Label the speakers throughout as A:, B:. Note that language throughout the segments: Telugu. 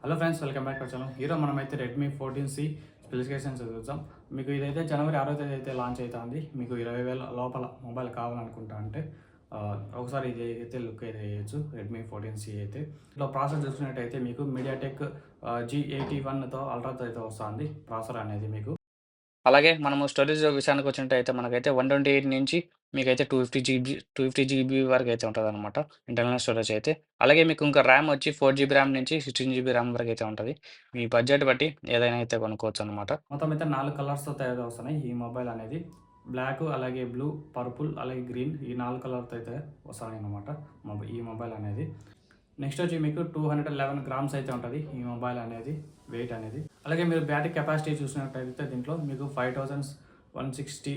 A: Hello friends, welcome back to channel. Hero మనమైతే రెడ్మీ 14C స్పెసిఫికేషన్స్ చూద్దాం. మీకు ఇదైతే జనవరి 6వ తేదీ అయితే లాంచ్ అవుతుంది. మీకు 20,000 లోపల మొబైల్ కావాలనుకుంటా అంటే ఒకసారి ఇది అయితే లుక్ అయితే వేయచ్చు. రెడ్మీ 14C అయితే ఇట్లా ప్రాసెస్ చూసుకున్నట్టయితే మీకు మీడియాటెక్ G81తో అల్ట్రాతో అయితే వస్తుంది ప్రాసెసర్ అనేది మీకు. అలాగే మనము స్టోరేజ్ విషయానికి వచ్చినట్టయితే మనకైతే 128 నుంచి మీకైతే 250 GB వరకు అయితే ఉంటుందన్నమాట ఇంటర్నల్ స్టోరేజ్ అయితే. అలాగే మీకు ఇంకా ర్యామ్ వచ్చి 4 GB ర్యామ్ నుంచి 16 GB ర్యామ్ వరకు అయితే ఉంటుంది. మీ బడ్జెట్ బట్టి ఏదైనా అయితే కొనుక్కోవచ్చు అనమాట. మొత్తం అయితే 4 కలర్స్తో తయారు వస్తున్నాయి ఈ మొబైల్ అనేది. బ్లాక్, అలాగే బ్లూ, పర్పుల్, అలాగే గ్రీన్, ఈ 4 కలర్తో అయితే వస్తున్నాయి అనమాట ఈ మొబైల్ అనేది. నెక్స్ట్ వచ్చి మీకు 211 గ్రామ్స్ అయితే ఉంటుంది ఈ మొబైల్ అనేది వెయిట్ అనేది. అలాగే మీరు బ్యాటరీ కెపాసిటీ చూసినట్టయితే దీంట్లో మీకు 5160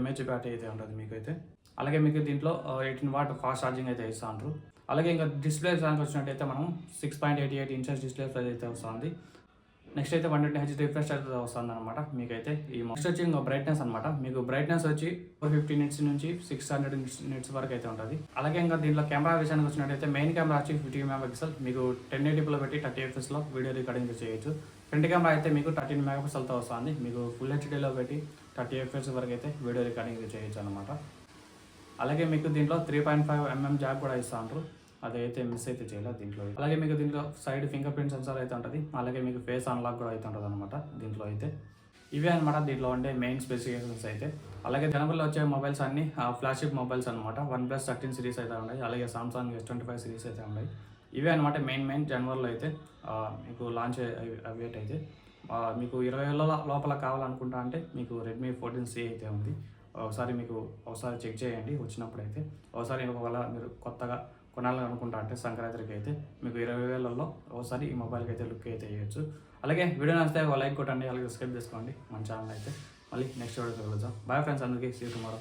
A: mAh బ్యాటరీ అయితే ఉంటుంది మీకు అయితే. అలాగే మీకు దీంట్లో 18 వాట్ ఫాస్ట్ ఛార్జింగ్ అయితే ఇస్తారు. అలాగే ఇంకా డిస్ప్లే దానికి వచ్చినట్టయితే మనం 6.88 ఇంచెస్ డిస్ప్లే అయితే వస్తుంది. నెక్స్ట్ అయితే 120Hz రిఫ్రెష్ అయితే వస్తుంది అనమాట మీకైతే. ఈ నెక్స్ట్ వచ్చి ఇంకా బ్రైట్నెస్ అనమాట. మీకు బ్రైట్నెస్ వచ్చి 450 నిట్స్ నుంచి 600 నిట్స్ వరకు అయితే ఉంటుంది. అలాగే ఇంకా దీంట్లో కెమెరా విషయానికి వచ్చినట్టయితే మెయిన్ కెమెరా వచ్చి 50 MP, మీకు 1080pలో పెట్టి 30 fps వీడియో రికార్డింగ్ చేయొచ్చు. ఫ్రంట్ కెమెరా అయితే మీకు 13 MP వస్తుంది. మీకు ఫుల్ హెచ్డీలో పెట్టి 30 fps వరకు అయితే వీడియో రికార్డింగ్ చేయొచ్చు అనమాట. అలాగే మీకు దీంట్లో 3.5mm జాక్ కూడా ఇస్తారు. అదైతే మిస్ అయితే చేయలేదు దీంట్లో. అలాగే మీకు దీంట్లో సైడ్ ఫింగర్ ప్రింట్ సెన్సార్ అయితే ఉంటుంది. అలాగే మీకు ఫేస్ అన్లాక్ కూడా అయితే ఉంటుంది అనమాట దీంట్లో అయితే. ఇవే అనమాట దీంట్లో ఉండే మెయిన్ స్పెసిఫికేషన్స్ అయితే. అలాగే జనవరిలో వచ్చే మొబైల్స్ అన్ని ఫ్లాగ్షిప్ మొబైల్స్ అనమాట. OnePlus 13 సిరీస్ అయితే ఉన్నాయి. అలాగే సామ్సంగ్ S25 సిరీస్ అయితే ఉన్నాయి. ఇవే అనమాట మెయిన్ జనవరిలో అయితే మీకు లాంచ్ అవేట్ అయితే. మీకు 20,000 లోపల కావాలనుకుంటా అంటే మీకు రెడ్మీ 14C అయితే ఉంది. ఒకసారి చెక్ చేయండి వచ్చినప్పుడు అయితే. ఒకవేళ మీరు కొత్తగా కొనాలని అనుకుంటా అంటే సంక్రాంతికి అయితే మీకు 20,000లో ఒకసారి ఈ మొబైల్కి అయితే లుక్ అయితే వేయచ్చు. అలాగే వీడియో నచ్చితే లైక్ కొట్టండి, అలాగే సబ్స్క్రైబ్ చేసుకోండి మన ఛానల్ అయితే. మళ్ళీ నెక్స్ట్ వీడియోతో కలుద్దాం. బాయ్ ఫ్రెండ్స్, అందరికీ సీ యు టుమారో.